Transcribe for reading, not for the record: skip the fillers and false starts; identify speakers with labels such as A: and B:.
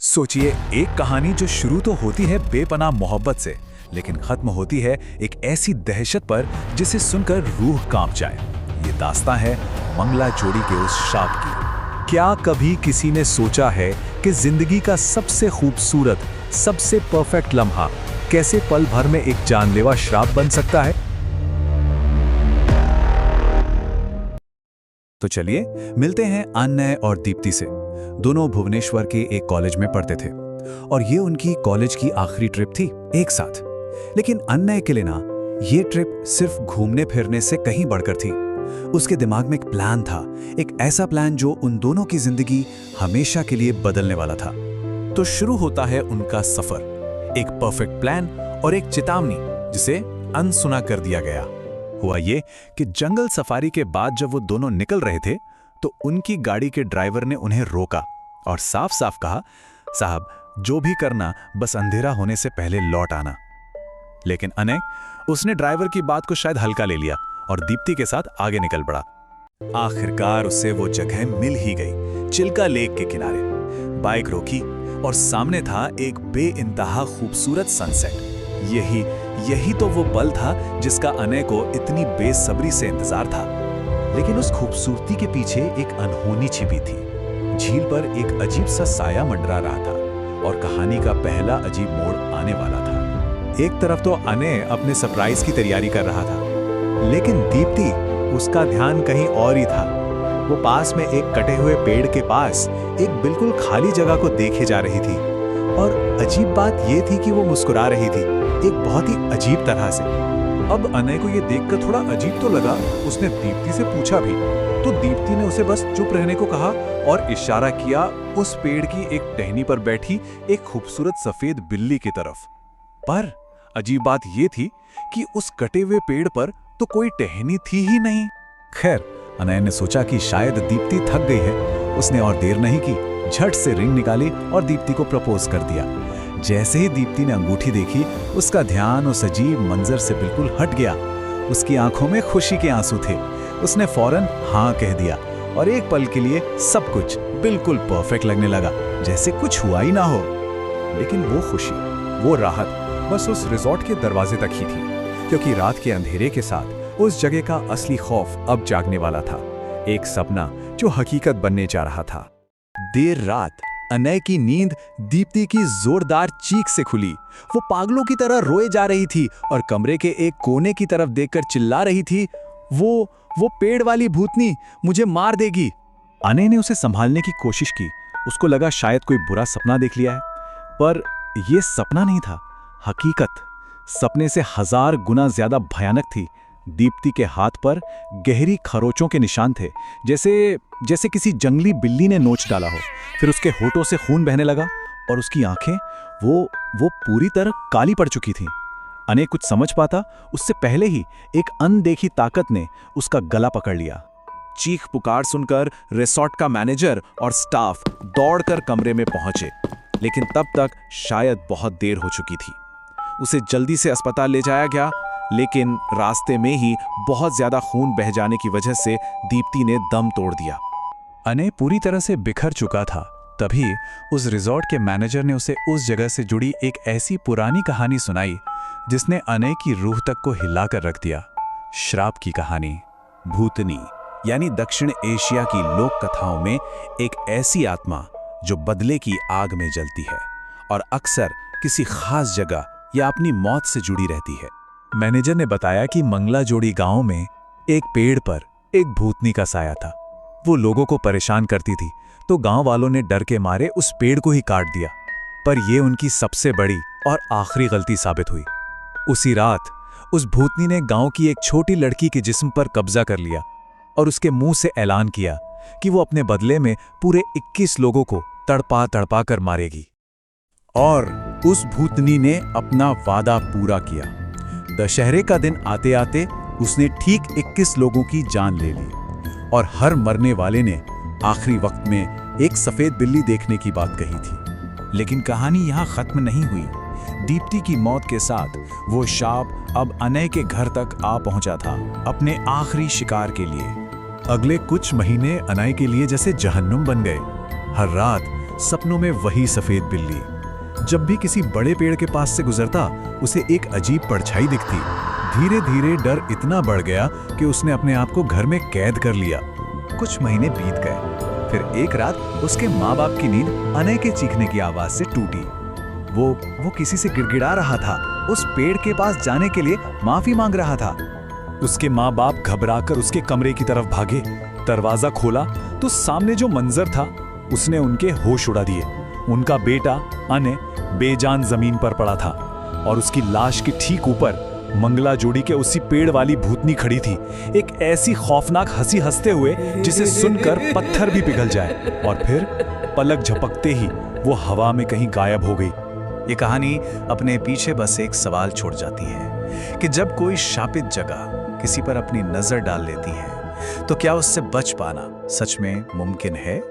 A: सोचिए, एक कहानी जो शुरू तो होती है बेपनाह मोहब्बत से, लेकिन खत्म होती है एक ऐसी दहशत पर जिसे सुनकर रूह कांप जाए। ये दास्तां है मंगला जोड़ी के उस शाप की। क्या कभी किसी ने सोचा है कि जिंदगी का सबसे खूबसूरत, सबसे परफेक्ट लम्हा कैसे पल भर में एक जानलेवा श्राप बन सकता है? तो चलिए मिलते हैं अन्नय और दीप्ति से। दोनों भुवनेश्वर के एक कॉलेज में पढ़ते थे और ये उनकी कॉलेज की आखिरी ट्रिप थी एक साथ। लेकिन अन्नय के लिए ना ये ट्रिप सिर्फ घूमने फिरने से कहीं बढ़कर थी। उसके दिमाग में एक प्लान था, एक ऐसा प्लान जो उन दोनों की जिंदगी हमेशा के लिए बदलने वाला था। तो शुरू होता है उनका सफर, एक परफेक्ट प्लान और एक चेतावनी जिसे अनसुना कर दिया गया। हुआ ये कि जंगल सफारी के बाद जब वो दोनों निकल रहे थे तो उनकी गाड़ी के ड्राइवर ने उन्हें रोका और साफ साफ कहा, साहब जो भी करना बस अंधेरा होने से पहले लौट आना। लेकिन अनय उसने ड्राइवर की बात को शायद हल्का ले लिया और दीप्ति के साथ आगे निकल पड़ा। आखिरकार उसे वो जगह मिल ही गई, चिल्का लेक के किनारे। बाइक रोकी और सामने था एक बेइंतहा खूबसूरत सनसेट। यही तो वो पल था जिसका अनय को इतनी बेसब्री से इंतजार था। लेकिन उस खूबसूरती के पीछे एक अनहोनी छिपी थी। झील पर एक अजीब सा साया मंडरा रहा था और कहानी का पहला अजीब मोड़ आने वाला था। एक तरफ तो अनय अपने सरप्राइज की तैयारी कर रहा था, लेकिन दीप्ति उसका ध्यान कहीं और ही था। वो पास में एक कटे हुए पेड़ के पास एक बिल्कुल खाली जगह को देखे जा रही थी और अजीब बात यह थी कि वो मुस्कुरा रही थी, एक बहुत ही अजीब तरह से। अब अनय को ये देखकर थोड़ा अजीब तो लगा। उसने दीप्ति से पूछा भी तो दीप्ति ने उसे बस चुप रहने को कहा और इशारा किया उस पेड़ की एक टहनी पर बैठी एक खूबसूरत सफेद बिल्ली की तरफ। पर अजीब बात ये थी कि उस कटे हुए पेड़ पर तो कोई टहनी थी ही नहीं। खैर, अनय ने सोचा कि शायद दीप्ति थक गई है। उसने और देर नहीं की, झट से रिंग निकाली और दीप्ति को प्रपोज कर दिया। जैसे ही दीप्ति ने अंगूठी देखी, उसका ध्यान उस अजीब मंजर से बिल्कुल हट गया। उसकी आंखों में खुशी के आंसू थे। उसने फौरन हाँ कह दिया और एक पल के लिए सब कुछ बिल्कुल परफेक्ट लगने लगा, जैसे कुछ हुआ ही ना हो। लेकिन वो खुशी, वो राहत बस उस रिजॉर्ट के दरवाजे तक ही थी, क्योंकि रात के अंधेरे के साथ उस जगह का असली खौफ अब जागने वाला था। एक सपना जो हकीकत बनने जा रहा था। देर रात अनय की नींद दीप्ति की जोरदार चीख से खुली। वो पागलों की तरह रोए जा रही थी और कमरे के एक कोने की तरफ देखकर चिल्ला रही थी, वो पेड़ वाली भूतनी मुझे मार देगी। अनय ने उसे संभालने की कोशिश की। उसको लगा शायद कोई बुरा सपना देख लिया है, पर यह सपना नहीं था, हकीकत सपने से 1000 गुना ज्यादा भयानक थी। दीप्ति के हाथ पर गहरी खरोचों के निशान थे, जैसे किसी जंगली बिल्ली ने नोच डाला हो। फिर उसके होठों से खून बहने लगा और उसकी आंखें वो पूरी तरह काली पड़ चुकी थीं। अनय कुछ समझ पाता उससे पहले ही एक अनदेखी ताकत ने उसका गला पकड़ लिया। चीख पुकार सुनकर रिसॉर्ट का मैनेजर और स्टाफ दौड़कर कमरे में पहुंचे, लेकिन तब तक शायद बहुत देर हो चुकी थी। उसे जल्दी से अस्पताल ले जाया गया, लेकिन रास्ते में ही बहुत ज्यादा खून बह जाने की वजह से दीप्ति ने दम तोड़ दिया। अनय पूरी तरह से बिखर चुका था। तभी उस रिजॉर्ट के मैनेजर ने उसे उस जगह से जुड़ी एक ऐसी पुरानी कहानी सुनाई जिसने अनय की रूह तक को हिलाकर रख दिया। श्राप की कहानी। भूतनी यानी दक्षिण एशिया की लोक कथाओं में एक ऐसी आत्मा जो बदले की आग में जलती है और अक्सर किसी खास जगह या अपनी मौत से जुड़ी रहती है। मैनेजर ने बताया कि मंगला जोड़ी गांव में एक पेड़ पर एक भूतनी का साया था। वो लोगों को परेशान करती थी, तो गांव वालों ने डर के मारे उस पेड़ को ही काट दिया। पर यह उनकी सबसे बड़ी और आखिरी गलती साबित हुई। उसी रात उस भूतनी ने गांव की एक छोटी लड़की के जिस्म पर कब्जा कर लिया और उसके मुंह से ऐलान किया कि वो अपने बदले में पूरे 21 लोगों को तड़पा तड़पा कर मारेगी। और उस भूतनी ने अपना वादा पूरा किया। दशहरे का दिन आते आते उसने ठीक 21 लोगों की जान ले ली और हर मरने वाले ने आखिरी वक्त में एक सफेद बिल्ली देखने की बात कही थी। लेकिन कहानी यहाँ खत्म नहीं हुई। दीप्ति की मौत के साथ वो शाप अब अनय के घर तक आ पहुंचा था, अपने आखिरी शिकार के लिए। अगले कुछ महीने अनय के लिए जैसे जहन्नुम बन गए। हर रात सपनों में वही सफेद बिल्ली। जब भी किसी बड़े पेड़ के पास से गुजरता, उसे एक अजीब परछाई दिखती। धीरे धीरे डर इतना बढ़ गया कि उसने अपने आप को घर में कैद कर लिया। कुछ महीने बीत गए। फिर एक रात उसके माँ बाप की नींद अनय के चीखने की आवाज से टूटी। वो किसी से गिड़गिड़ा रहा था, उस पेड़ के पास जाने के लिए माफी मांग रहा था।
B: उसके माँ बाप घबराकर उसके कमरे की तरफ भागे। दरवाजा खोला तो सामने जो मंजर था उसने उनके होश उड़ा दिए। उनका बेटा अनय बेजान जमीन पर पड़ा था और उसकी लाश के ठीक ऊपर मंगला जोड़ी के उसी पेड़ वाली भूतनी खड़ी थी, एक ऐसी खौफनाक हंसी हंसते हुए जिसे सुनकर पत्थर भी पिघल जाए। और फिर पलक झपकते ही वो हवा में कहीं गायब हो गई।
A: ये कहानी अपने पीछे बस एक सवाल छोड़ जाती है कि जब कोई शापित जगह किसी पर अपनी नजर डाल लेती है तो क्या उससे बच पाना सच में मुमकिन है?